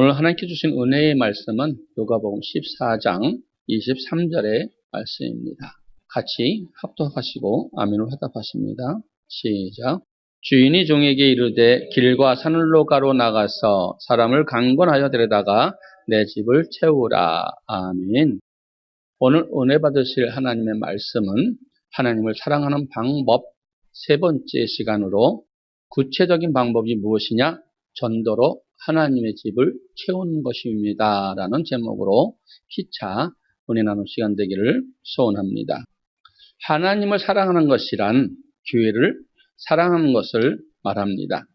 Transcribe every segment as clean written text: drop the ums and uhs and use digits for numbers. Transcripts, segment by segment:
오늘 하나님께 주신 은혜의 말씀은 누가복음 14장 23절의 말씀입니다. 같이 합독하시고 아멘을 화답하십니다. 시작. 주인이 종에게 이르되 길과 산울로 가로 나가서 사람을 강권하여 데려다가 내 집을 채우라. 아멘. 오늘 은혜 받으실 하나님의 말씀은 하나님을 사랑하는 방법 세 번째 시간으로 구체적인 방법이 무엇이냐? 전도로 하나님의 집을 채우는 것입니다. 라는 제목으로 피차 은혜 나눔 시간 되기를 소원합니다. 하나님을 사랑하는 것이란 교회를 사랑하는 것을 말합니다.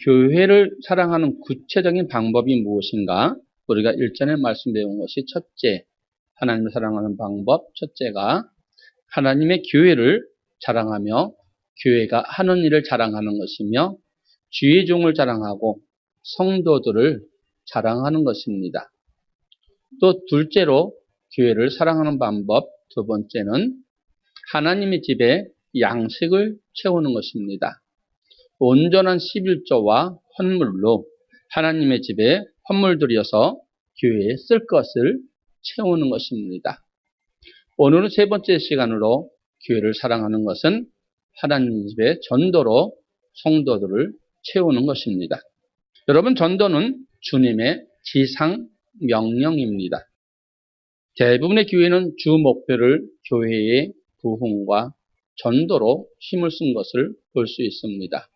교회를 사랑하는 구체적인 방법이 무엇인가? 우리가 일전에 말씀 배운 것이 첫째, 하나님을 사랑하는 방법 첫째가 하나님의 교회를 자랑하며 교회가 하는 일을 자랑하는 것이며 주의 종을 자랑하고 성도들을 자랑하는 것입니다. 또 둘째로 교회를 사랑하는 방법 두 번째는 하나님의 집에 양식을 채우는 것입니다. 온전한 11조와 헌물로 하나님의 집에 헌물 들여서 교회에 쓸 것을 채우는 것입니다. 오늘은 세 번째 시간으로 교회를 사랑하는 것은 하나님 집의 전도로 성도들을 채우는 것입니다. 여러분, 전도는 주님의 지상 명령입니다. 대부분의 교회는 주 목표를 교회의 부흥과 전도로 힘을 쓴 것을 볼 수 있습니다.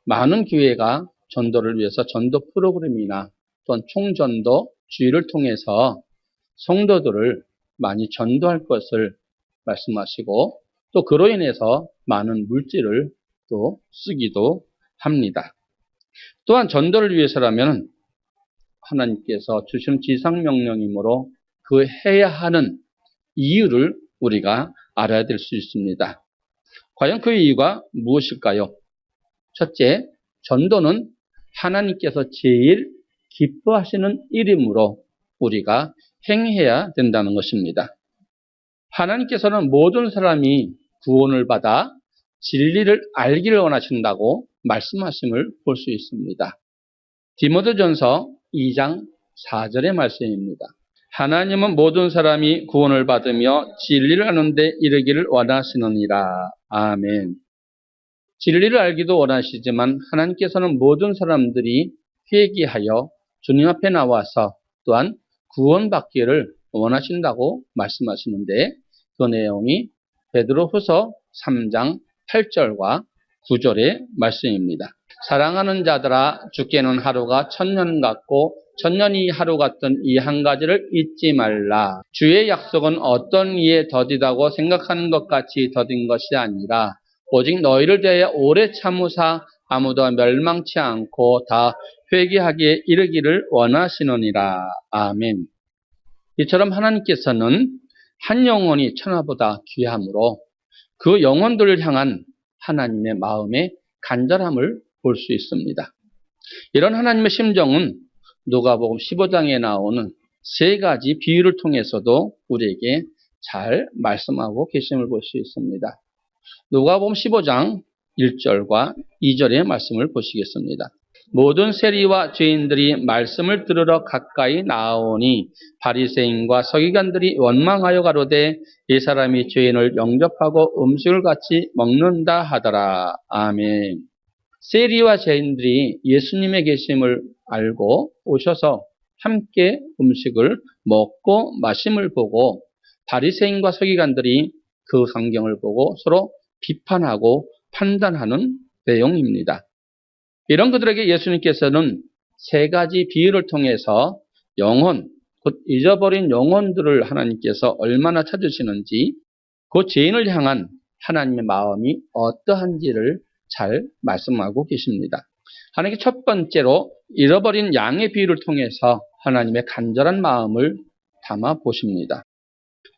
많은 교회가 전도를 위해서 전도 프로그램이나 또는 총전도 주의를 통해서 성도들을 많이 전도할 것을 말씀하시고 또 그로 인해서 많은 물질을 또 쓰기도 합니다. 또한 전도를 위해서라면 하나님께서 주신 지상명령이므로 그 해야 하는 이유를 우리가 알아야 될 수 있습니다. 과연 그 이유가 무엇일까요? 첫째, 전도는 하나님께서 제일 기뻐하시는 일이므로 우리가 행해야 된다는 것입니다. 하나님께서는 모든 사람이 구원을 받아 진리를 알기를 원하신다고 말씀하심을 볼 수 있습니다. 디모데전서 2장 4절의 말씀입니다. 하나님은 모든 사람이 구원을 받으며 진리를 아는 데 이르기를 원하시느니라. 아멘. 진리를 알기도 원하시지만 하나님께서는 모든 사람들이 회개하여 주님 앞에 나와서 또한 구원받기를 원하신다고 말씀하시는데 그 내용이 베드로후서 3장 8절과 9절의 말씀입니다. 사랑하는 자들아, 주께는 하루가 천년 같고 천년이 하루 같은 이 한 가지를 잊지 말라. 주의 약속은 어떤 이에 더디다고 생각하는 것 같이 더딘 것이 아니라 오직 너희를 대하여 오래 참으사 아무도 멸망치 않고 다 회개하기에 이르기를 원하시느니라. 아멘. 이처럼 하나님께서는 한 영혼이 천하보다 귀하므로 그 영혼들을 향한 하나님의 마음의 간절함을 볼 수 있습니다. 이런 하나님의 심정은 누가복음 15장에 나오는 세 가지 비유를 통해서도 우리에게 잘 말씀하고 계심을 볼 수 있습니다. 누가복음 15장 1절과 2절의 말씀을 보시겠습니다. 모든 세리와 죄인들이 말씀을 들으러 가까이 나아오니 바리새인과 서기관들이 원망하여 가로되 이 사람이 죄인을 영접하고 음식을 같이 먹는다 하더라. 아멘. 세리와 죄인들이 예수님의 계심을 알고 오셔서 함께 음식을 먹고 마심을 보고 바리새인과 서기관들이 그 광경을 보고 서로 비판하고 판단하는 내용입니다. 이런 그들에게 예수님께서는 세 가지 비유를 통해서 영혼, 곧 잊어버린 영혼들을 하나님께서 얼마나 찾으시는지 그 죄인을 향한 하나님의 마음이 어떠한지를 잘 말씀하고 계십니다. 하나님께 첫 번째로 잃어버린 양의 비유를 통해서 하나님의 간절한 마음을 담아 보십니다.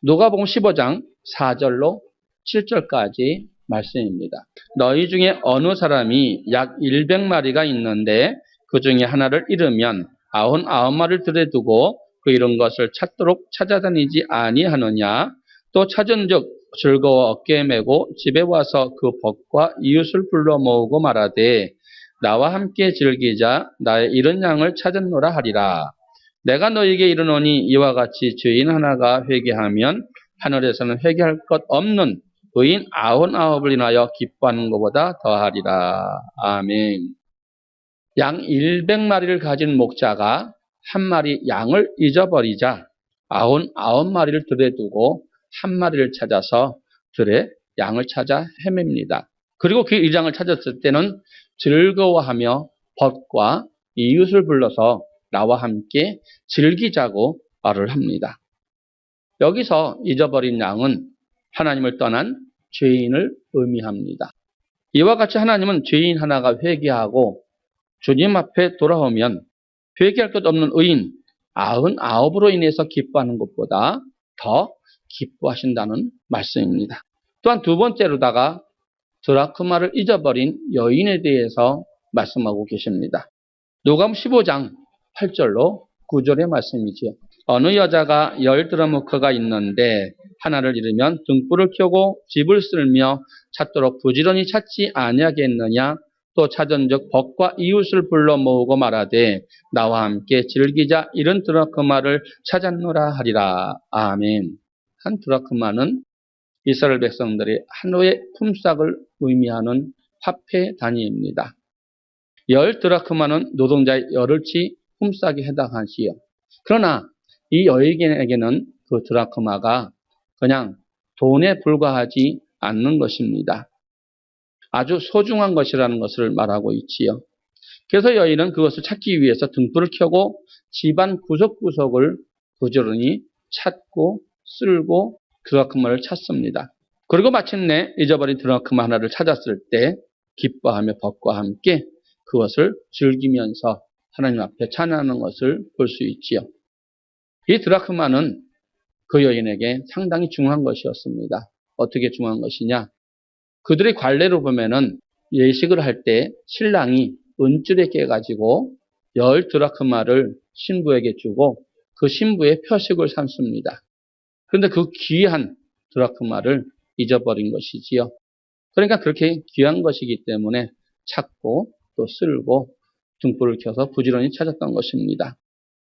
누가복음 15장 4절로 7절까지 말씀입니다. 너희 중에 어느 사람이 약 100마리가 있는데 그 중에 하나를 잃으면 99마리를 들에 두고 그 잃은 것을 찾도록 찾아다니지 아니하느냐? 또 찾은즉 즐거워 어깨에 메고 집에 와서 그 벗과 이웃을 불러 모으고 말하되 나와 함께 즐기자. 나의 잃은 양을 찾았노라 하리라. 내가 너에게 이르노니 이와 같이 죄인 하나가 회개하면 하늘에서는 회개할 것 없는 의인 99을 인하여 기뻐하는 것보다 더하리라. 아멘. 양 100마리를 가진 목자가 한 마리 양을 잊어버리자 99마리를 들에 두고 한 마리를 찾아서 들에 양을 찾아 헤맵니다. 그리고 그 이 양을 찾았을 때는 즐거워하며 벗과 이웃을 불러서 나와 함께 즐기자고 말을 합니다. 여기서 잊어버린 양은 하나님을 떠난 죄인을 의미합니다. 이와 같이 하나님은 죄인 하나가 회개하고 주님 앞에 돌아오면 회개할 것 없는 의인 99으로 인해서 기뻐하는 것보다 더 기뻐하신다는 말씀입니다. 또한 두 번째로다가 드라크마를 잊어버린 여인에 대해서 말씀하고 계십니다. 누가복음 15장 8절로 9절의 말씀이지요. 어느 여자가 10드라무크가 있는데 하나를 잃으면 등불을 켜고 집을 쓸며 찾도록 부지런히 찾지 아니하겠느냐. 또 찾은즉 벗과 이웃을 불러 모으고 말하되 나와 함께 즐기자. 이런 드라크마를 찾았노라 하리라. 아멘. 한 드라크마는 이스라엘 백성들의 한우의 품삯을 의미하는 화폐 단위입니다. 10드라크마는 노동자의 열흘치 품삯에 해당하지요. 그러나 이 여인에게는 그 드라크마가 그냥 돈에 불과하지 않는 것입니다. 아주 소중한 것이라는 것을 말하고 있지요. 그래서 여인은 그것을 찾기 위해서 등불을 켜고 집안 구석구석을 부지런히 찾고 쓸고 드라크마를 찾습니다. 그리고 마침내 잊어버린 드라크마 하나를 찾았을 때 기뻐하며 벗과 함께 그것을 즐기면서 하나님 앞에 찬양하는 것을 볼 수 있지요. 이 드라크마는 그 여인에게 상당히 중요한 것이었습니다. 어떻게 중요한 것이냐? 그들의 관례로 보면은 예식을 할 때 신랑이 은줄에 깨가지고 10드라크마를 신부에게 주고 그 신부의 표식을 삼습니다. 그런데 그 귀한 드라크마를 잊어버린 것이지요. 그러니까 그렇게 귀한 것이기 때문에 찾고 또 쓸고 등불을 켜서 부지런히 찾았던 것입니다.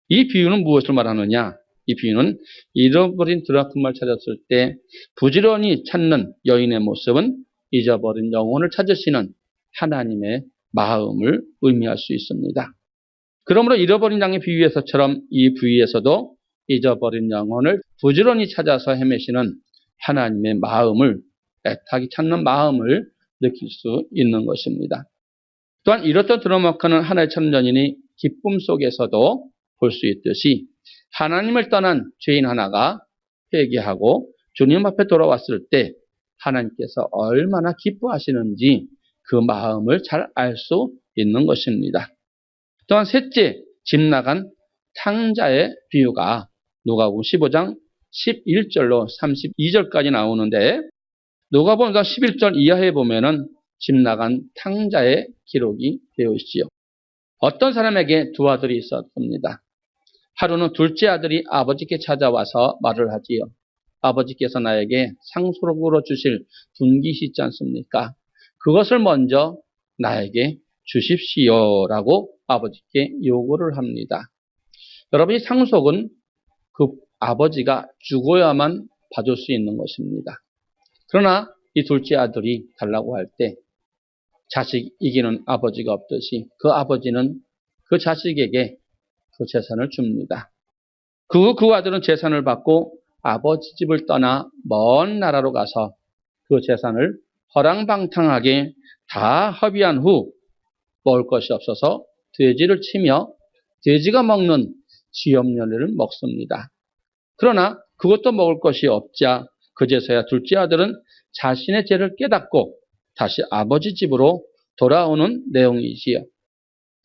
이 비유는 무엇을 말하느냐? 이 비유는 잃어버린 드라크마를 찾았을 때 부지런히 찾는 여인의 모습은 잊어버린 영혼을 찾으시는 하나님의 마음을 의미할 수 있습니다. 그러므로 잃어버린 양의 비유에서처럼 이 비유에서도 잊어버린 영혼을 부지런히 찾아서 헤매시는 하나님의 마음을, 애타게 찾는 마음을 느낄 수 있는 것입니다. 또한 이렇다 드라마크는 하나의 천년인이 기쁨 속에서도 볼 수 있듯이 하나님을 떠난 죄인 하나가 회개하고 주님 앞에 돌아왔을 때 하나님께서 얼마나 기뻐하시는지 그 마음을 잘 알 수 있는 것입니다. 또한 셋째, 집 나간 탕자의 비유가 누가복음 15장 11절로 32절까지 나오는데 누가복음 11절 이하에 보면은 집 나간 탕자의 기록이 되어 있지요. 어떤 사람에게 두 아들이 있었습니다. 하루는 둘째 아들이 아버지께 찾아와서 말을 하지요. 아버지께서 나에게 상속으로 주실 분깃이 있지 않습니까? 그것을 먼저 나에게 주십시오라고 아버지께 요구를 합니다. 여러분, 이 상속은 그 아버지가 죽어야만 받을 수 있는 것입니다. 그러나 이 둘째 아들이 달라고 할 때 자식 이기는 아버지가 없듯이 그 아버지는 그 자식에게 그 재산을 줍니다. 그 아들은 재산을 받고 아버지 집을 떠나 먼 나라로 가서 그 재산을 허랑방탕하게 다 허비한 후 먹을 것이 없어서 돼지를 치며 돼지가 먹는 지엽열매를 먹습니다. 그러나 그것도 먹을 것이 없자 그제서야 둘째 아들은 자신의 죄를 깨닫고 다시 아버지 집으로 돌아오는 내용이지요.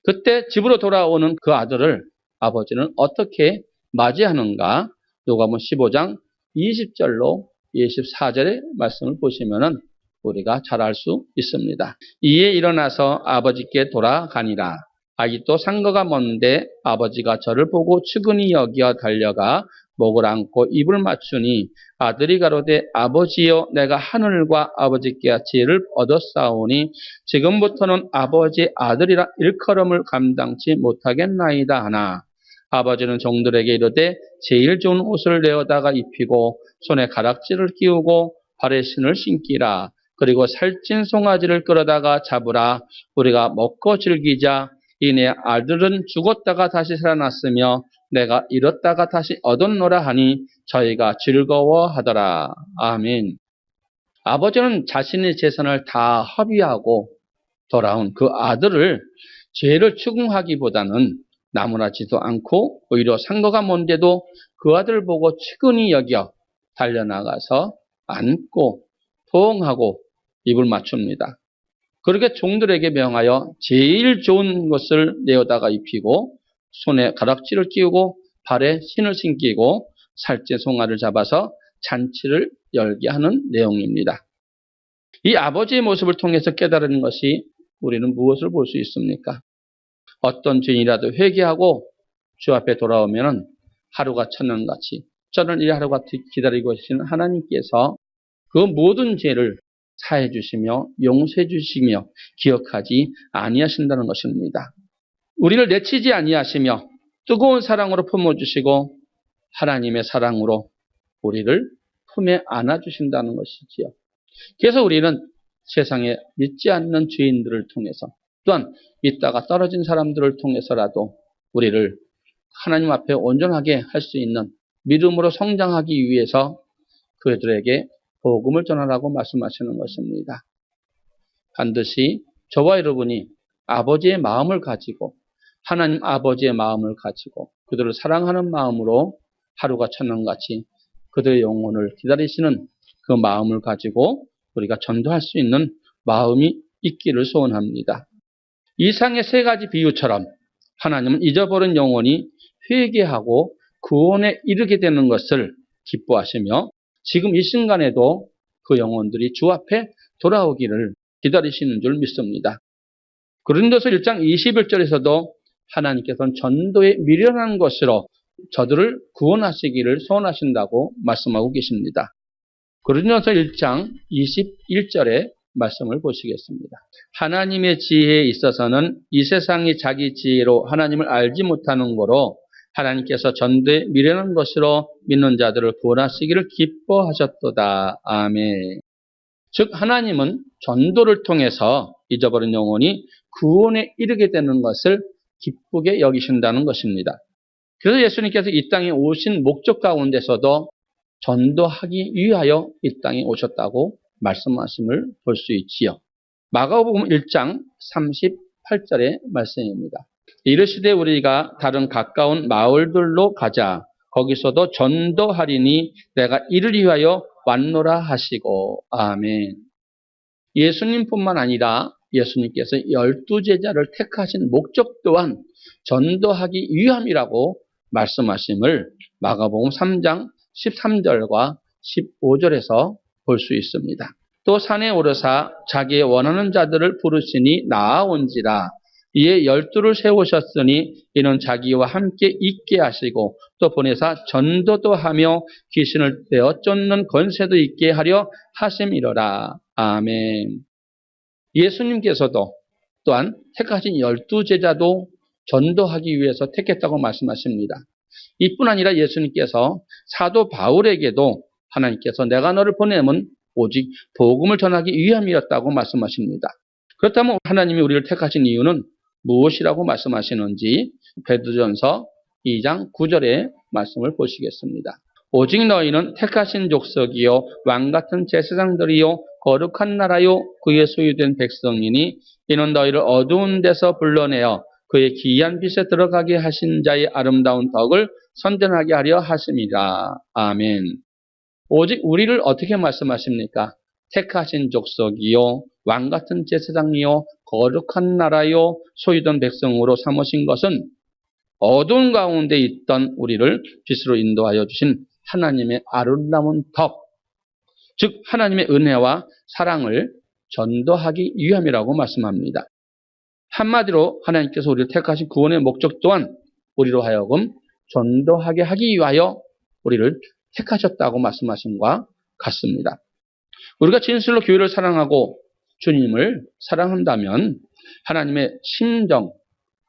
그때 집으로 돌아오는 그 아들을 아버지는 어떻게 맞이하는가? 누가복음 15장 20절로 24절의 말씀을 보시면은 우리가 잘 알 수 있습니다. 이에 일어나서 아버지께 돌아가니라. 아직도 상거가 먼데 아버지가 저를 보고 측은히 여겨 달려가 목을 안고 입을 맞추니 아들이 가로되 아버지여 내가 하늘과 아버지께 지혜를 얻었사오니 지금부터는 아버지의 아들이라 일컬음을 감당치 못하겠나이다 하나 아버지는 종들에게 이르되 제일 좋은 옷을 내어다가 입히고 손에 가락지를 끼우고 발에 신을 신기라. 그리고 살찐 송아지를 끌어다가 잡으라. 우리가 먹고 즐기자. 이내 아들은 죽었다가 다시 살아났으며 내가 잃었다가 다시 얻었노라 하니 저희가 즐거워하더라. 아멘. 아버지는 자신의 재산을 다 허비하고 돌아온 그 아들을 죄를 추궁하기보다는 나무라지도 않고 오히려 상거가 먼데도 그 아들 보고 측은히 여겨 달려나가서 안고 포옹하고 입을 맞춥니다. 그렇게 종들에게 명하여 제일 좋은 것을 내어다가 입히고 손에 가락지를 끼우고 발에 신을 신기고 살찐 송아를 잡아서 잔치를 열게 하는 내용입니다. 이 아버지의 모습을 통해서 깨달은 것이 우리는 무엇을 볼 수 있습니까? 어떤 죄인이라도 회개하고 주 앞에 돌아오면 하루가 천년같이 저는 이 하루가 기다리고 계시는 하나님께서 그 모든 죄를 사해 주시며 용서해 주시며 기억하지 아니하신다는 것입니다. 우리를 내치지 아니하시며 뜨거운 사랑으로 품어주시고 하나님의 사랑으로 우리를 품에 안아주신다는 것이지요. 그래서 우리는 세상에 믿지 않는 죄인들을 통해서 또한 믿다가 떨어진 사람들을 통해서라도 우리를 하나님 앞에 온전하게 할 수 있는 믿음으로 성장하기 위해서 그들에게 복음을 전하라고 말씀하시는 것입니다. 반드시 저와 여러분이 아버지의 마음을 가지고 하나님 아버지의 마음을 가지고 그들을 사랑하는 마음으로 하루가 천년같이 그들의 영혼을 기다리시는 그 마음을 가지고 우리가 전도할 수 있는 마음이 있기를 소원합니다. 이상의 세 가지 비유처럼 하나님은 잊어버린 영혼이 회개하고 구원에 이르게 되는 것을 기뻐하시며 지금 이 순간에도 그 영혼들이 주 앞에 돌아오기를 기다리시는 줄 믿습니다. 고린도서 1장 21절에서도 하나님께서는 전도에 미련한 것으로 저들을 구원하시기를 소원하신다고 말씀하고 계십니다. 고린도서 1장 21절의 말씀을 보시겠습니다. 하나님의 지혜에 있어서는 이 세상이 자기 지혜로 하나님을 알지 못하는 거로 하나님께서 전도에 미련한 것으로 믿는 자들을 구원하시기를 기뻐하셨도다. 아멘. 즉 하나님은 전도를 통해서 잊어버린 영혼이 구원에 이르게 되는 것을 기쁘게 여기신다는 것입니다. 그래서 예수님께서 이 땅에 오신 목적 가운데서도 전도하기 위하여 이 땅에 오셨다고 말씀하심을 볼 수 있지요. 마가복음 1장 38절의 말씀입니다. 이르시되 우리가 다른 가까운 마을들로 가자. 거기서도 전도하리니 내가 이를 위하여 왔노라 하시고. 아멘. 예수님뿐만 아니라 예수님께서 12제자를 택하신 목적 또한 전도하기 위함이라고 말씀하심을 마가복음 3장 13절과 15절에서 볼 수 있습니다. 또 산에 오르사 자기의 원하는 자들을 부르시니 나아온지라. 이에 12를 세우셨으니 이는 자기와 함께 있게 하시고 또 보내사 전도도 하며 귀신을 떼어 쫓는 권세도 있게 하려 하심이로라. 아멘. 예수님께서도 또한 택하신 12제자도 전도하기 위해서 택했다고 말씀하십니다. 이뿐 아니라 예수님께서 사도 바울에게도 하나님께서 내가 너를 보내면 오직 복음을 전하기 위함이었다고 말씀하십니다. 그렇다면 하나님이 우리를 택하신 이유는 무엇이라고 말씀하시는지 베드로전서 2장 9절의 말씀을 보시겠습니다. 오직 너희는 택하신 족속이요 왕같은 제사장들이요 거룩한 나라요 그의 소유된 백성이니 이는 너희를 어두운 데서 불러내어 그의 기이한 빛에 들어가게 하신 자의 아름다운 덕을 선전하게 하려 하심이라. 아멘. 오직 우리를 어떻게 말씀하십니까? 택하신 족속이요 왕같은 제사장이요 거룩한 나라요 소유된 백성으로 삼으신 것은 어두운 가운데 있던 우리를 빛으로 인도하여 주신 하나님의 아름다운 덕, 즉 하나님의 은혜와 사랑을 전도하기 위함이라고 말씀합니다. 한마디로 하나님께서 우리를 택하신 구원의 목적 또한 우리로 하여금 전도하게 하기 위하여 우리를 택하셨다고 말씀하신 것과 같습니다. 우리가 진실로 교회를 사랑하고 주님을 사랑한다면 하나님의 심정,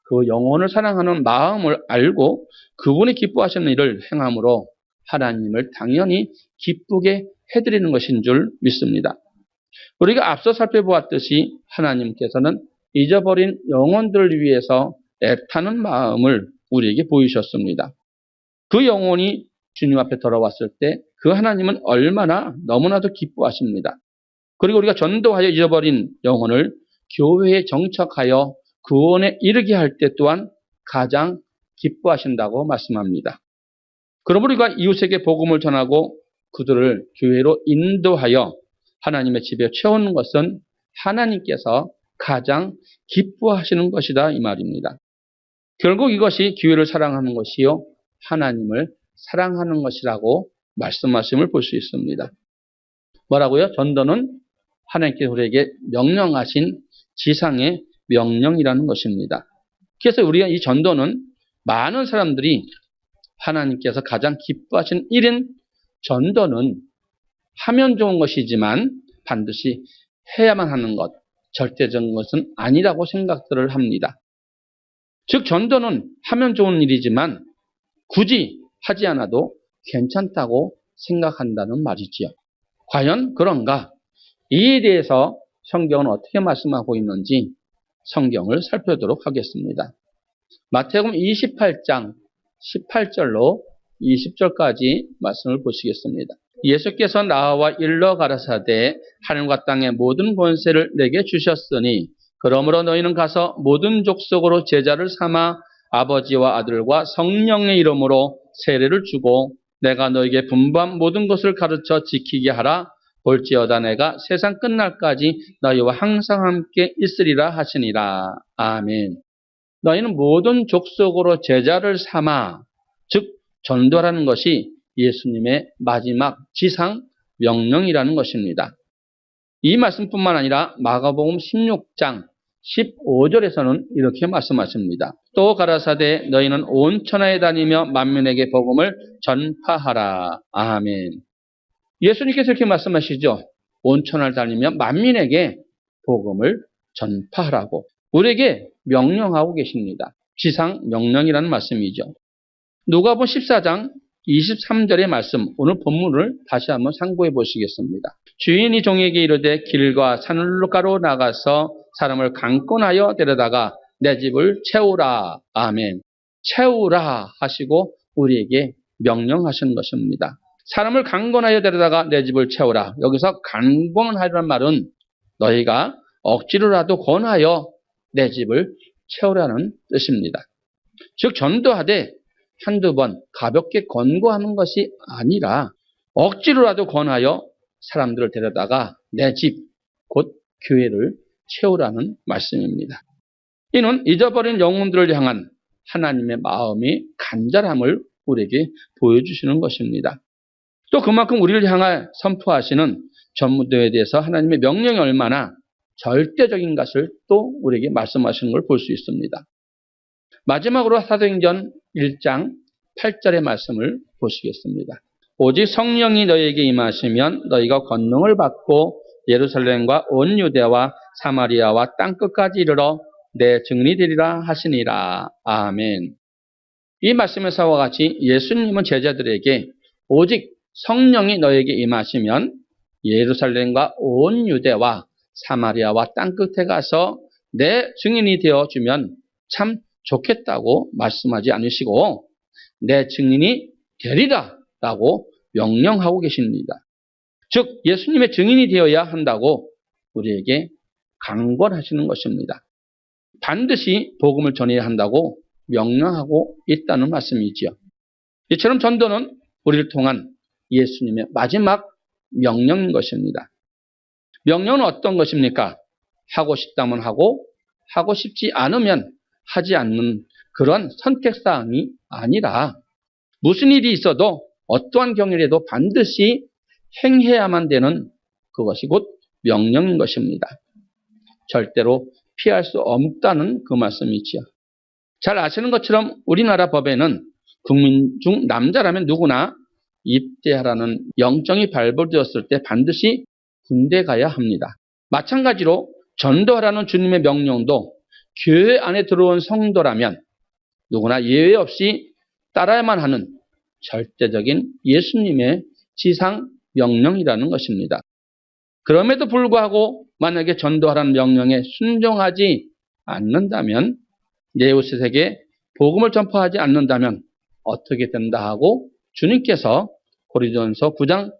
그 영혼을 사랑하는 마음을 알고 그분이 기뻐하시는 일을 행함으로 하나님을 당연히 기쁘게 해드리는 것인 줄 믿습니다. 우리가 앞서 살펴보았듯이 하나님께서는 잊어버린 영혼들을 위해서 애타는 마음을 우리에게 보이셨습니다. 그 영혼이 주님 앞에 돌아왔을 때 그 하나님은 얼마나 너무나도 기뻐하십니다. 그리고 우리가 전도하여 잊어버린 영혼을 교회에 정착하여 구원에 이르게 할 때 또한 가장 기뻐하신다고 말씀합니다. 그러므로 우리가 이웃에게 복음을 전하고 그들을 교회로 인도하여 하나님의 집에 채우는 것은 하나님께서 가장 기뻐하시는 것이다 이 말입니다. 결국 이것이 교회를 사랑하는 것이요 하나님을 사랑하는 것이라고 말씀하심을 볼 수 있습니다. 뭐라고요? 전도는 하나님께서 우리에게 명령하신 지상의 명령이라는 것입니다. 그래서 우리가 이 전도는 많은 사람들이 하나님께서 가장 기뻐하신 일인 전도는 하면 좋은 것이지만 반드시 해야만 하는 것, 절대적인 것은 아니라고 생각들을 합니다. 즉 전도는 하면 좋은 일이지만 굳이 하지 않아도 괜찮다고 생각한다는 말이지요. 과연 그런가? 이에 대해서 성경은 어떻게 말씀하고 있는지 성경을 살펴보도록 하겠습니다. 마태복음 28장 18절로 20절까지 말씀을 보시겠습니다. 예수께서 나와 일러 가라사대 하늘과 땅의 모든 권세를 내게 주셨으니 그러므로 너희는 가서 모든 족속으로 제자를 삼아 아버지와 아들과 성령의 이름으로 세례를 주고 내가 너에게 분부한 모든 것을 가르쳐 지키게 하라. 볼지어다 내가 세상 끝날까지 너희와 항상 함께 있으리라 하시니라. 아멘. 너희는 모든 족속으로 제자를 삼아, 즉 전도라는 것이 예수님의 마지막 지상 명령이라는 것입니다. 이 말씀뿐만 아니라 마가복음 16장 15절에서는 이렇게 말씀하십니다. 또 가라사대 너희는 온 천하에 다니며 만민에게 복음을 전파하라. 아멘. 예수님께서 이렇게 말씀하시죠. 온 천하를 다니며 만민에게 복음을 전파하라고 우리에게 명령하고 계십니다. 지상 명령이라는 말씀이죠. 누가복음 14장 23절의 말씀, 오늘 본문을 다시 한번 상고해 보시겠습니다. 주인이 종에게 이르되 길과 산울가로 나가서 사람을 강권하여 데려다가 내 집을 채우라. 아멘. 채우라 하시고 우리에게 명령하신 것입니다. 사람을 강권하여 데려다가 내 집을 채우라. 여기서 강권하라는 말은 너희가 억지로라도 권하여 내 집을 채우라는 뜻입니다. 즉 전도하되 한두 번 가볍게 권고하는 것이 아니라 억지로라도 권하여 사람들을 데려다가 내 집, 곧 교회를 채우라는 말씀입니다. 이는 잊어버린 영혼들을 향한 하나님의 마음의 간절함을 우리에게 보여주시는 것입니다. 또 그만큼 우리를 향해 선포하시는 전도에 대해서 하나님의 명령이 얼마나 절대적인 것을 또 우리에게 말씀하시는 걸 볼 수 있습니다. 마지막으로 사도행전 1장 8절의 말씀을 보시겠습니다. 오직 성령이 너희에게 임하시면 너희가 권능을 받고 예루살렘과 온 유대와 사마리아와 땅끝까지 이르러 내 증인이 되리라 하시니라. 아멘. 이 말씀에서와 같이 예수님은 제자들에게 오직 성령이 너에게 임하시면 예루살렘과 온 유대와 사마리아와 땅끝에 가서 내 증인이 되어주면 참 좋겠다고 말씀하지 않으시고 내 증인이 되리라 라고 명령하고 계십니다. 즉 예수님의 증인이 되어야 한다고 우리에게 강권하시는 것입니다. 반드시 복음을 전해야 한다고 명령하고 있다는 말씀이지요. 이처럼 전도는 우리를 통한 예수님의 마지막 명령인 것입니다. 명령은 어떤 것입니까? 하고 싶다면 하고, 하고 싶지 않으면 하지 않는 그런 선택사항이 아니라 무슨 일이 있어도 어떠한 경일에도 반드시 행해야만 되는 그것이 곧 명령인 것입니다. 절대로 피할 수 없다는 그 말씀이지요. 잘 아시는 것처럼 우리나라 법에는 국민 중 남자라면 누구나 입대하라는 영정이 발부되었을 때 반드시 군대 가야 합니다. 마찬가지로 전도하라는 주님의 명령도 교회 안에 들어온 성도라면 누구나 예외 없이 따라야만 하는 절대적인 예수님의 지상 명령이라는 것입니다. 그럼에도 불구하고 만약에 전도하라는 명령에 순종하지 않는다면, 내 이웃에게 복음을 전파하지 않는다면 어떻게 된다 하고 주님께서 고린도전서 9장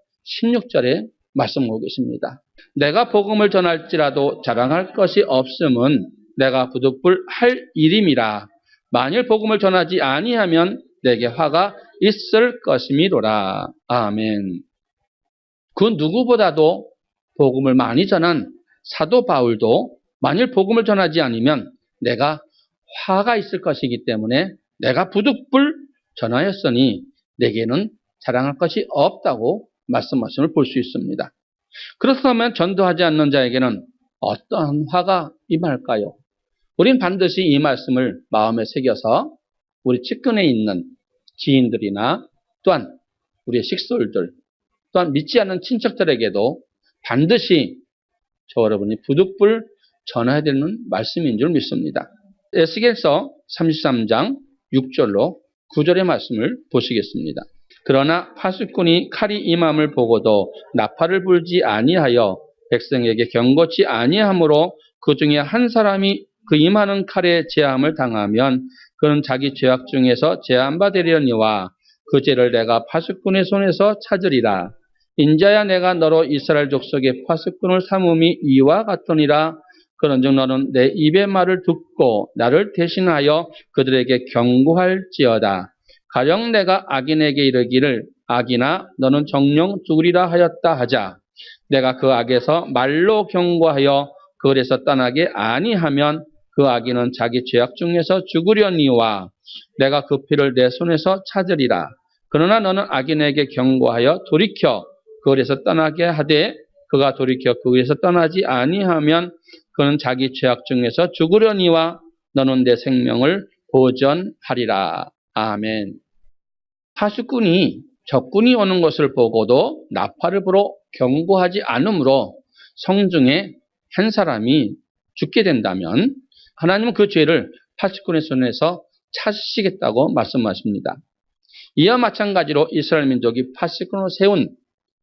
16절에 말씀하고 계십니다. 내가 복음을 전할지라도 자랑할 것이 없음은 내가 부득불 할 일임이라. 만일 복음을 전하지 아니하면 내게 화가 있을 것이미로라. 아멘. 그 누구보다도 복음을 많이 전한 사도 바울도 만일 복음을 전하지 않으면 내가 화가 있을 것이기 때문에 내가 부득불 전하였으니 내게는 자랑할 것이 없다고 말씀하심을 볼 수 있습니다. 그렇다면 전도하지 않는 자에게는 어떠한 화가 임할까요? 우린 반드시 이 말씀을 마음에 새겨서 우리 측근에 있는 지인들이나 또한 우리의 식솔들, 또한 믿지 않는 친척들에게도 반드시 저와 여러분이 부득불 전해야 되는 말씀인 줄 믿습니다. 에스겔서 33장 6절로 9절의 말씀을 보시겠습니다. 그러나 파수꾼이 칼이 임함을 보고도 나팔을 불지 아니하여 백성에게 경고치 아니하므로 그 중에 한 사람이 그 임하는 칼에 제함을 당하면 그는 자기 죄악 중에서 제한받으려니와 그 죄를 내가 파수꾼의 손에서 찾으리라. 인자야 내가 너로 이스라엘 족속의 파수꾼을 삼음이 이와 같으니라. 그런즉 너는 내 입의 말을 듣고 나를 대신하여 그들에게 경고할지어다. 가령 내가 악인에게 이르기를 악인아 너는 정령 죽으리라 하였다 하자. 내가 그 악에서 말로 경고하여 그들에서 떠나게 아니하면 그 악인은 자기 죄악 중에서 죽으려니와 내가 그 피를 내 손에서 찾으리라. 그러나 너는 악인에게 경고하여 돌이켜 그들에서 떠나게 하되 그가 돌이켜 그들에서 떠나지 아니하면 그는 자기 죄악 중에서 죽으려니와 너는 내 생명을 보전하리라. 아멘. 파수꾼이 적군이 오는 것을 보고도 나팔을 불어 경고하지 않으므로 성중에 한 사람이 죽게 된다면 하나님은 그 죄를 파수꾼의 손에서 찾으시겠다고 말씀하십니다. 이와 마찬가지로 이스라엘 민족이 파수꾼으로 세운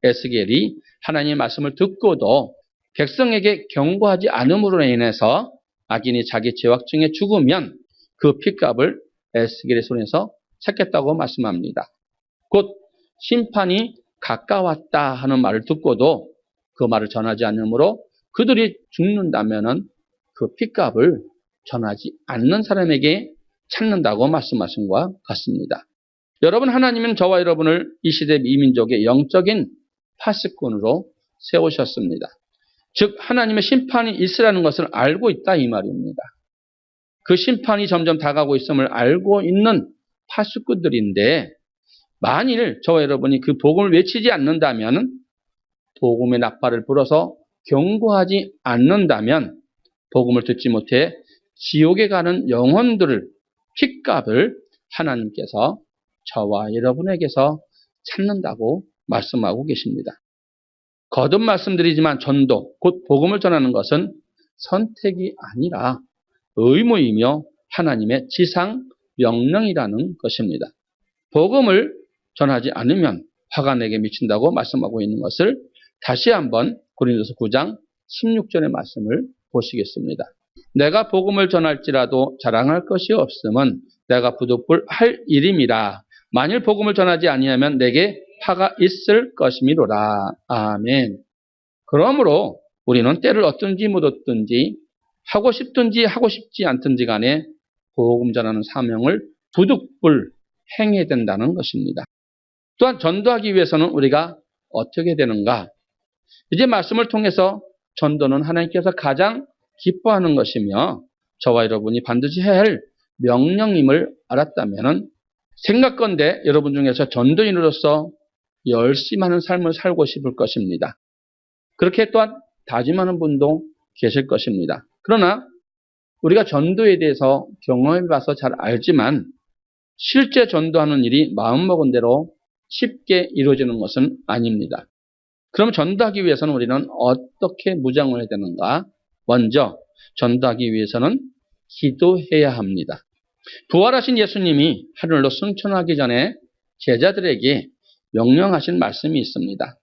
에스겔이 하나님의 말씀을 듣고도 백성에게 경고하지 않음으로 인해서 악인이 자기 죄악 중에 죽으면 그 핏값을 에스겔의 손에서 찾겠다고 말씀합니다. 곧 심판이 가까웠다 하는 말을 듣고도 그 말을 전하지 않으므로 그들이 죽는다면은 그 핏값을 전하지 않는 사람에게 찾는다고 말씀하신 것과 같습니다. 여러분, 하나님은 저와 여러분을 이 시대 이민족의 영적인 파수꾼으로 세우셨습니다. 즉 하나님의 심판이 있으라는 것을 알고 있다 이 말입니다. 그 심판이 점점 다가오고 있음을 알고 있는 파수꾼들인데 만일 저와 여러분이 그 복음을 외치지 않는다면, 복음의 나팔을 불어서 경고하지 않는다면 복음을 듣지 못해 지옥에 가는 영혼들을 핏값을 하나님께서 저와 여러분에게서 찾는다고 말씀하고 계십니다. 거듭 말씀드리지만 전도, 곧 복음을 전하는 것은 선택이 아니라 의무이며 하나님의 지상 명령이라는 것입니다. 복음을 전하지 않으면 화가 내게 미친다고 말씀하고 있는 것을 다시 한번 고린도서 9장 16절의 말씀을 보시겠습니다. 내가 복음을 전할지라도 자랑할 것이 없음은 내가 부득불 할 일임이라. 만일 복음을 전하지 아니하면 내게 화가 있을 것이미로라. 아멘. 그러므로 우리는 때를 얻든지 못 얻든지 하고 싶든지 하고 싶지 않든지 간에 복음 전하는 사명을 부득불 행해야 된다는 것입니다. 또한 전도하기 위해서는 우리가 어떻게 되는가? 이제 말씀을 통해서 전도는 하나님께서 가장 기뻐하는 것이며 저와 여러분이 반드시 해야 할 명령임을 알았다면 생각건대 여러분 중에서 전도인으로서 열심하는 삶을 살고 싶을 것입니다. 그렇게 또한 다짐하는 분도 계실 것입니다. 그러나 우리가 전도에 대해서 경험해봐서 잘 알지만 실제 전도하는 일이 마음먹은 대로 쉽게 이루어지는 것은 아닙니다. 그럼 전도하기 위해서는 우리는 어떻게 무장을 해야 되는가? 먼저 전도하기 위해서는 기도해야 합니다. 부활하신 예수님이 하늘로 승천하기 전에 제자들에게 명령하신 말씀이 있습니다.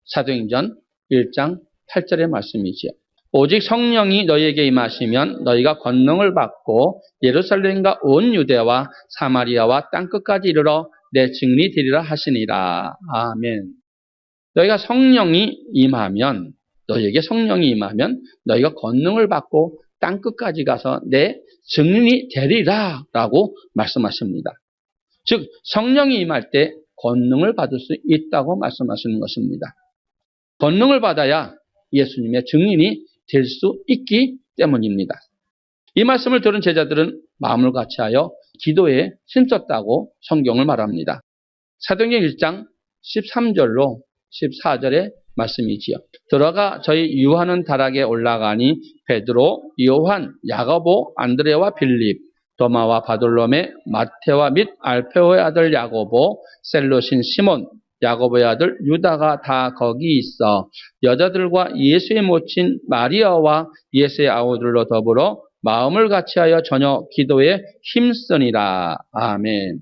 사도행전 1장 8절의 말씀이지요. 오직 성령이 너희에게 임하시면 너희가 권능을 받고 예루살렘과 온 유대와 사마리아와 땅끝까지 이르러 내 증인이 되리라 하시니라. 아멘. 너희가 성령이 임하면, 너희에게 성령이 임하면 너희가 권능을 받고 땅끝까지 가서 내 증인이 되리라 라고 말씀하십니다. 즉 성령이 임할 때 권능을 받을 수 있다고 말씀하시는 것입니다. 권능을 받아야 예수님의 증인이 될 수 있기 때문입니다. 이 말씀을 들은 제자들은 마음을 같이하여 기도에 힘썼다고 성경을 말합니다. 사도행전 1장 13절로 14절의 말씀이지요. 들어가 저희 유하는 다락에 올라가니 베드로, 요한, 야고보, 안드레와 빌립, 도마와 바돌로메, 마테와 및 알페오의 아들 야고보, 셀로신 시몬, 야고보의 아들 유다가 다 거기 있어 여자들과 예수의 모친 마리아와 예수의 아우들로 더불어 마음을 같이하여 저녁 기도에 힘쓰니라. 아멘.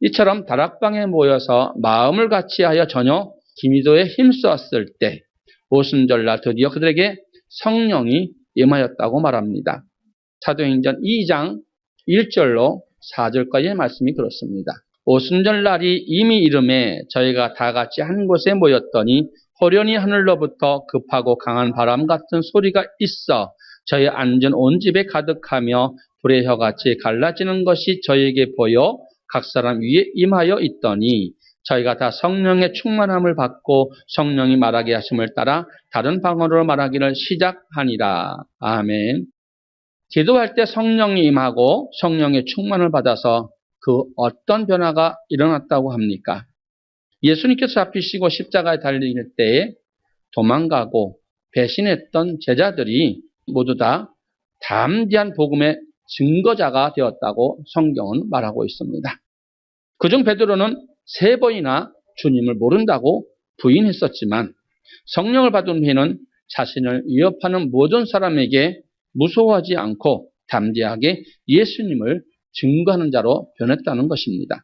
이처럼 다락방에 모여서 마음을 같이하여 저녁 기도에 힘썼을 때 오순절날 드디어 그들에게 성령이 임하였다고 말합니다. 사도행전 2장 1절로 4절까지의 말씀이 그렇습니다. 오순절날이 이미 이름에 저희가 다 같이 한 곳에 모였더니 호련히 하늘로부터 급하고 강한 바람 같은 소리가 있어 저희 앉은 온 집에 가득하며 불의 혀같이 갈라지는 것이 저희에게 보여 각 사람 위에 임하여 있더니 저희가 다 성령의 충만함을 받고 성령이 말하게 하심을 따라 다른 방언으로 말하기를 시작하니라. 아멘. 기도할 때 성령이 임하고 성령의 충만을 받아서 그 어떤 변화가 일어났다고 합니까? 예수님께서 잡히시고 십자가에 달릴 때에 도망가고 배신했던 제자들이 모두 다 담대한 복음의 증거자가 되었다고 성경은 말하고 있습니다. 그중 베드로는 3번이나 주님을 모른다고 부인했었지만 성령을 받은 후에는 자신을 위협하는 모든 사람에게 무서워하지 않고 담대하게 예수님을 증거하는 자로 변했다는 것입니다.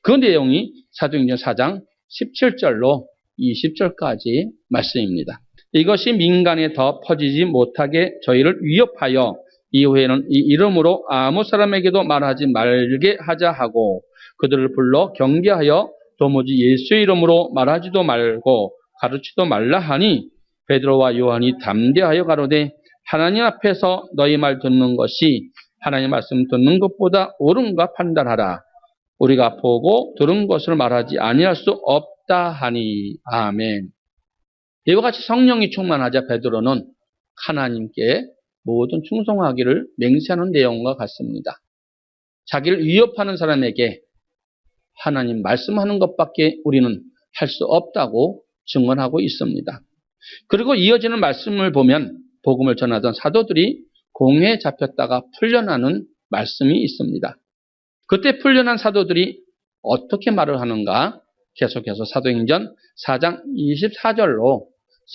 그 내용이 사도행전 4장 17절로 20절까지 말씀입니다. 이것이 민간에 더 퍼지지 못하게 저희를 위협하여 이후에는 이 이름으로 아무 사람에게도 말하지 말게 하자 하고 그들을 불러 경계하여 도무지 예수의 이름으로 말하지도 말고 가르치도 말라 하니 베드로와 요한이 담대하여 가로되 하나님 앞에서 너희 말 듣는 것이 하나님 말씀 듣는 것보다 옳은가 판단하라. 우리가 보고 들은 것을 말하지 아니할 수 없다 하니. 아멘. 이와 같이 성령이 충만하자 베드로는 하나님께 모든 충성하기를 맹세하는 내용과 같습니다. 자기를 위협하는 사람에게 하나님 말씀하는 것밖에 우리는 할 수 없다고 증언하고 있습니다. 그리고 이어지는 말씀을 보면 복음을 전하던 사도들이 공회에 잡혔다가 풀려나는 말씀이 있습니다. 그때 풀려난 사도들이 어떻게 말을 하는가? 계속해서 사도행전 4장 24절로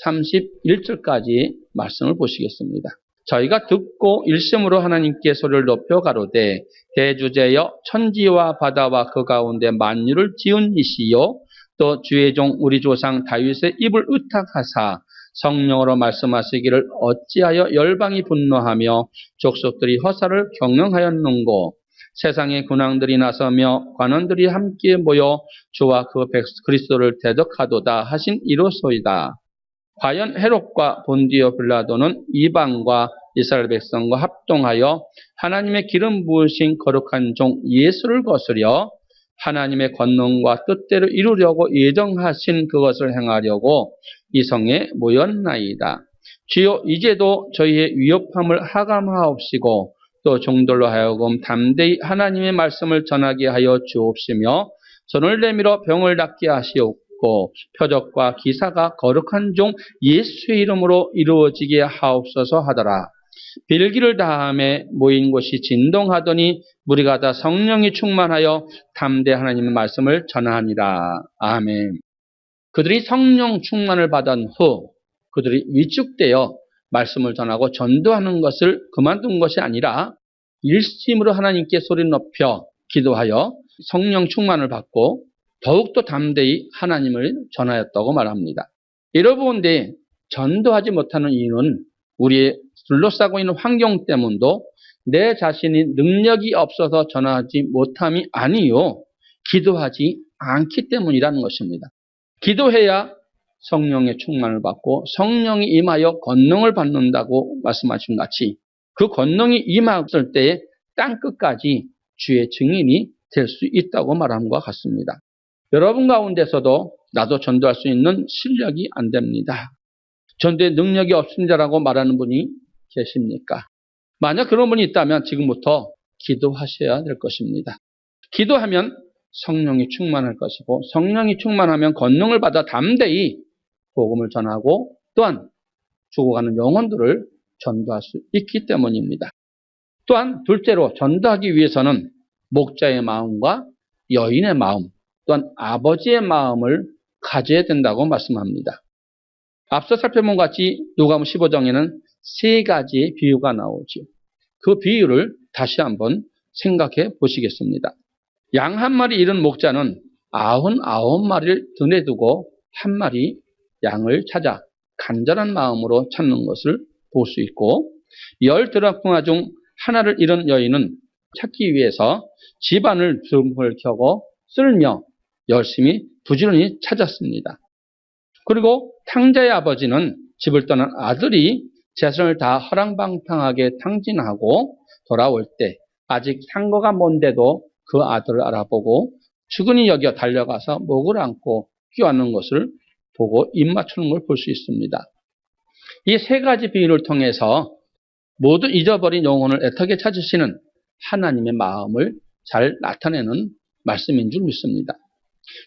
31절까지 말씀을 보시겠습니다. 저희가 듣고 일심으로 하나님께 소리를 높여 가로되 대주제여 천지와 바다와 그 가운데 만유를 지은 이시요 또 주의 종 우리 조상 다윗의 입을 의탁하사 성령으로 말씀하시기를 어찌하여 열방이 분노하며 족속들이 허사를 경영하였는고 세상의 군왕들이 나서며 관원들이 함께 모여 주와 그 그리스도를 대적하도다 하신 이로소이다. 과연 헤롯과 본디오 빌라도는 이방과 이스라엘 백성과 합동하여 하나님의 기름 부으신 거룩한 종 예수를 거스려 하나님의 권능과 뜻대로 이루려고 예정하신 그것을 행하려고 이 성에 모였나이다. 주여 이제도 저희의 위협함을 하감하옵시고 또 종들로 하여금 담대히 하나님의 말씀을 전하게 하여 주옵시며 손을 내밀어 병을 낫게 하시옵고 표적과 기사가 거룩한 종 예수의 이름으로 이루어지게 하옵소서 하더라. 빌기를 다함에 모인 곳이 진동하더니 무리가 다 성령이 충만하여 담대 하나님의 말씀을 전하니라. 아멘. 그들이 성령 충만을 받은 후 그들이 위축되어 말씀을 전하고 전도하는 것을 그만둔 것이 아니라 일심으로 하나님께 소리 높여 기도하여 성령 충만을 받고 더욱더 담대히 하나님을 전하였다고 말합니다. 여러분들 전도하지 못하는 이유는 우리의 둘러싸고 있는 환경 때문도 내 자신이 능력이 없어서 전하지 못함이 아니요 기도하지 않기 때문이라는 것입니다. 기도해야 성령의 충만을 받고 성령이 임하여 권능을 받는다고 말씀하신 같이 그 권능이 임했을 때에 땅끝까지 주의 증인이 될 수 있다고 말한 것 같습니다. 여러분 가운데서도 나도 전도할 수 있는 실력이 안 됩니다. 전도에 능력이 없습니다라고 말하는 분이 계십니까? 만약 그런 분이 있다면 지금부터 기도하셔야 될 것입니다. 기도하면 성령이 충만할 것이고 성령이 충만하면 권능을 받아 담대히 복음을 전하고 또한 죽어가는 영혼들을 전도할 수 있기 때문입니다. 또한 둘째로 전도하기 위해서는 목자의 마음과 여인의 마음 또한 아버지의 마음을 가져야 된다고 말씀합니다. 앞서 살펴본 같이 누가복음 15장에는 세 가지의 비유가 나오죠. 그 비유를 다시 한번 생각해 보시겠습니다. 양 한 마리 잃은 목자는 99마리를 등에 두고 한 마리 양을 찾아 간절한 마음으로 찾는 것을 볼 수 있고 10 드라크마 중 하나를 잃은 여인은 찾기 위해서 집안을 불을 켜고 쓸며 열심히 부지런히 찾았습니다. 그리고 탕자의 아버지는 집을 떠난 아들이 재산을 다 허랑방탕하게 탕진하고 돌아올 때 아직 상거가 먼데도 그 아들을 알아보고 주근히 여겨 달려가서 목을 안고 껴안는 것을 보고 입맞추는 걸 볼 수 있습니다. 이 세 가지 비유를 통해서 모두 잊어버린 영혼을 애타게 찾으시는 하나님의 마음을 잘 나타내는 말씀인 줄 믿습니다.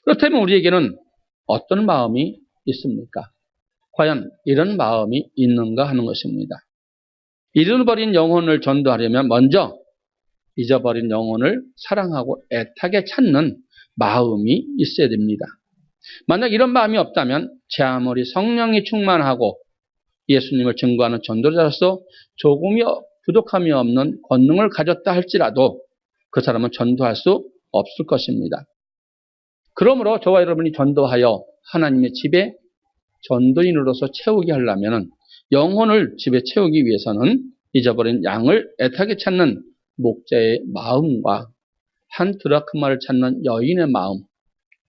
그렇다면 우리에게는 어떤 마음이 있습니까? 과연 이런 마음이 있는가 하는 것입니다. 잃어버린 영혼을 전도하려면 먼저 잊어버린 영혼을 사랑하고 애타게 찾는 마음이 있어야 됩니다. 만약 이런 마음이 없다면 제 아무리 성령이 충만하고 예수님을 증거하는 전도자로서 조금이 부족함이 없는 권능을 가졌다 할지라도 그 사람은 전도할 수 없을 것입니다. 그러므로 저와 여러분이 전도하여 하나님의 집에 전도인으로서 채우게 하려면 영혼을 집에 채우기 위해서는 잊어버린 양을 애타게 찾는 목자의 마음과 한 드라크마를 찾는 여인의 마음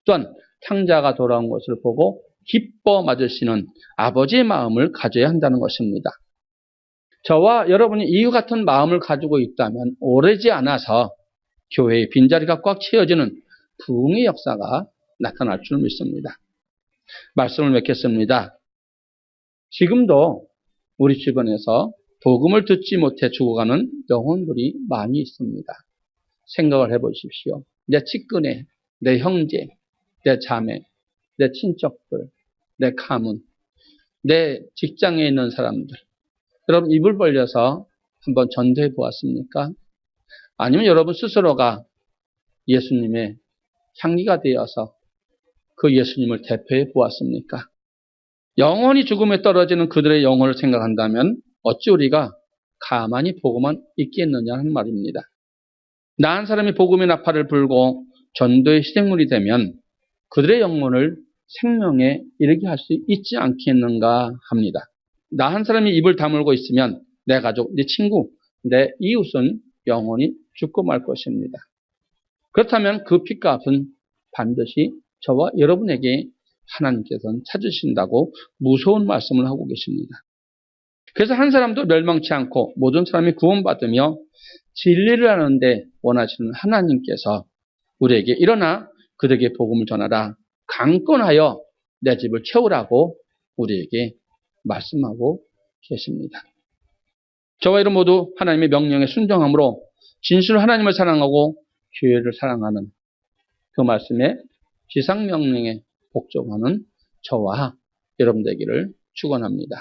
또한 탕자가 돌아온 것을 보고 기뻐 맞으시는 아버지의 마음을 가져야 한다는 것입니다. 저와 여러분이 이와 같은 마음을 가지고 있다면 오래지 않아서 교회의 빈자리가 꽉 채워지는 부흥의 역사가 나타날 줄 믿습니다. 말씀을 맺겠습니다. 지금도 우리 주변에서 복음을 듣지 못해 죽어가는 영혼들이 많이 있습니다. 생각을 해보십시오. 내 측근에, 내 형제, 내 자매, 내 친척들, 내 가문, 내 직장에 있는 사람들. 여러분 입을 벌려서 한번 전도해 보았습니까? 아니면 여러분 스스로가 예수님의 향기가 되어서 그 예수님을 대표해 보았습니까? 영원히 죽음에 떨어지는 그들의 영혼을 생각한다면 어찌 우리가 가만히 보고만 있겠느냐 하는 말입니다. 나 한 사람이 복음의 나팔을 불고 전도의 시작물이 되면 그들의 영혼을 생명에 이르게 할 수 있지 않겠는가 합니다. 나 한 사람이 입을 다물고 있으면 내 가족, 내 친구, 내 이웃은 영원히 죽고 말 것입니다. 그렇다면 그 핏값은 반드시 저와 여러분에게 하나님께서는 찾으신다고 무서운 말씀을 하고 계십니다. 그래서 한 사람도 멸망치 않고 모든 사람이 구원받으며 진리를 하는데 원하시는 하나님께서 우리에게 일어나 그들에게 복음을 전하라. 강권하여 내 집을 채우라고 우리에게 말씀하고 계십니다. 저와 여러분 모두 하나님의 명령에 순종함으로 진실로 하나님을 사랑하고 교회를 사랑하는 그 말씀에 지상명령에 복종하는 저와 여러분 되기를 축원합니다.